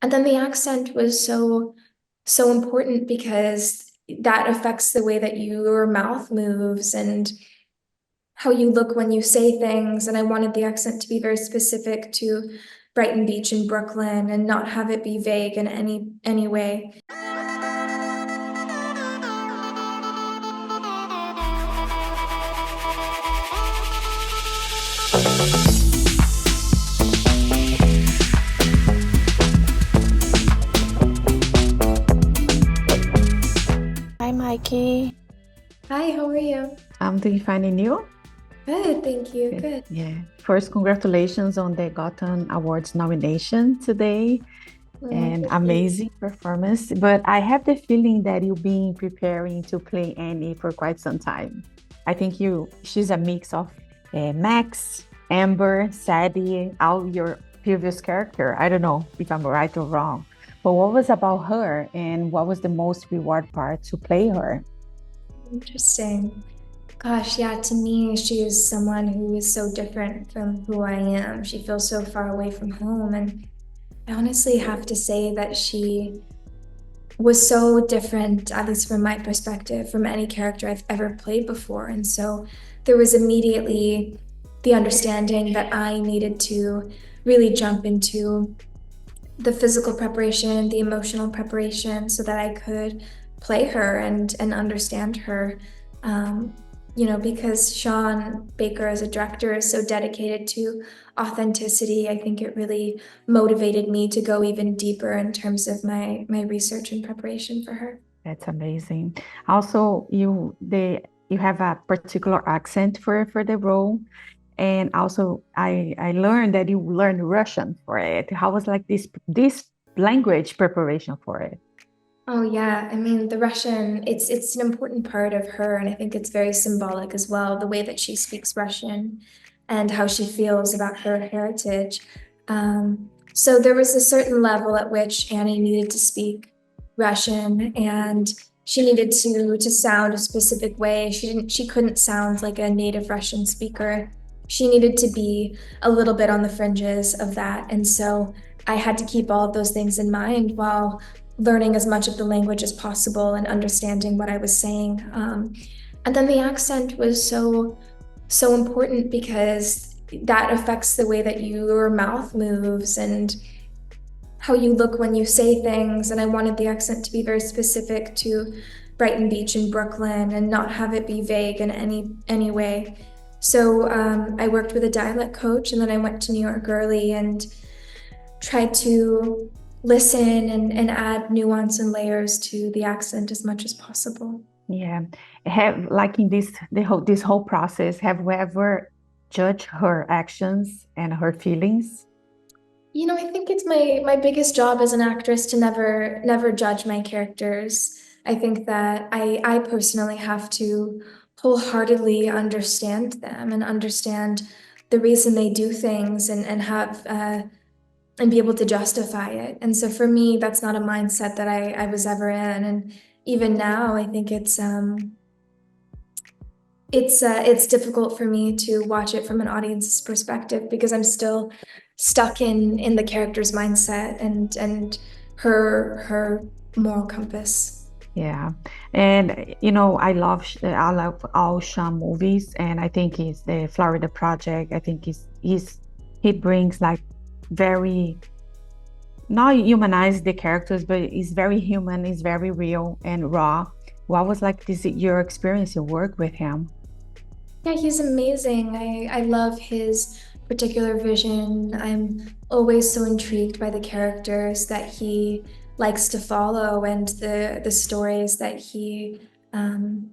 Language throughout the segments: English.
And then the accent was so important because that affects the way that your mouth moves and how you look when you say things. And I wanted the accent to be very specific to Brighton Beach in Brooklyn and not have it be vague in any way. Hi, Mikey. Hi, how are you? I'm doing fine and you? Good, thank you. Good. Good. Yeah. First, congratulations on the Gotham Awards nomination today and Thank you. amazing performance. But I have the feeling that you've been preparing to play Annie for quite some time. I think she's a mix of Max, Amber, Sadie, all your previous character. I don't know if I'm right or wrong. But what was about her and what was the most reward part to play her? Interesting. Gosh, yeah, to me, she is someone who is so different from who I am. She feels so far away from home. And I honestly have to say that she was so different, at least from my perspective, from any character I've ever played before. And so there was immediately the understanding that I needed to really jump into the physical preparation, the emotional preparation, so that I could play her and understand her. Um, because Sean Baker as a director is so dedicated to authenticity, I think it really motivated me to go even deeper in terms of my research and preparation for her. That's amazing. Also, you have a particular accent for the role. And also I learned that you learned Russian for it. How was like this language preparation for it? Oh yeah, I mean the Russian, it's an important part of her, and I think it's very symbolic as well, the way that she speaks Russian and how she feels about her heritage. So there was a certain level at which Annie needed to speak Russian, and she needed to sound a specific way. She couldn't sound like a native Russian speaker. She needed to be a little bit on the fringes of that, and so I had to keep all of those things in mind while learning as much of the language as possible and understanding what I was saying. And then the accent was so important because that affects the way that your mouth moves and how you look when you say things. And I wanted the accent to be very specific to Brighton Beach in Brooklyn and not have it be vague in any way. So I worked with a dialect coach, and then I went to New York early and tried to listen and add nuance and layers to the accent as much as possible. Yeah. Have like in this whole process, have you ever judged her actions and her feelings? I think it's my biggest job as an actress to never judge my characters. I think that I personally have to wholeheartedly understand them and understand the reason they do things and have and be able to justify it. And so for me, that's not a mindset that I was ever in. And even now, I think it's difficult for me to watch it from an audience's perspective because I'm still stuck in the character's mindset and her moral compass. Yeah. And I love all Sean movies, and I think it's the Florida Project. I think he brings like very not humanize the characters, but it's very human, it's very real and raw. What was like this your experience in work with him? Yeah, he's amazing. I love his particular vision. I'm always so intrigued by the characters that he likes to follow and the stories that um,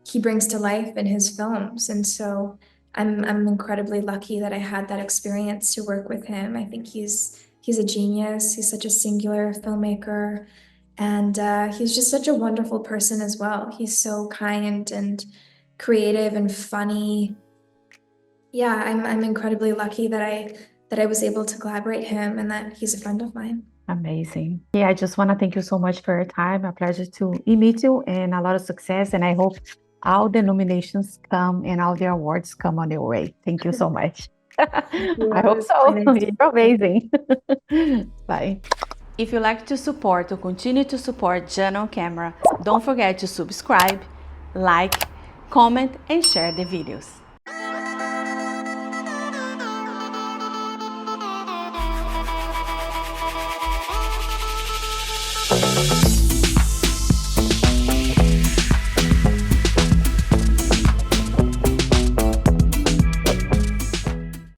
he brings to life in his films. And so I'm incredibly lucky that I had that experience to work with him. I think he's a genius. He's such a singular filmmaker, and he's just such a wonderful person as well. He's so kind and creative and funny. Yeah, I'm incredibly lucky that I was able to collaborate him and that he's a friend of mine. Amazing. Yeah, I just want to thank you so much for your time. A pleasure to meet you and a lot of success. And I hope all the nominations come and all the awards come on your way. Thank you so much. I hope was so. quite nice. You're amazing. Bye. If you like to support or continue to support Jana on Camera, don't forget to subscribe, like, comment, and share the videos.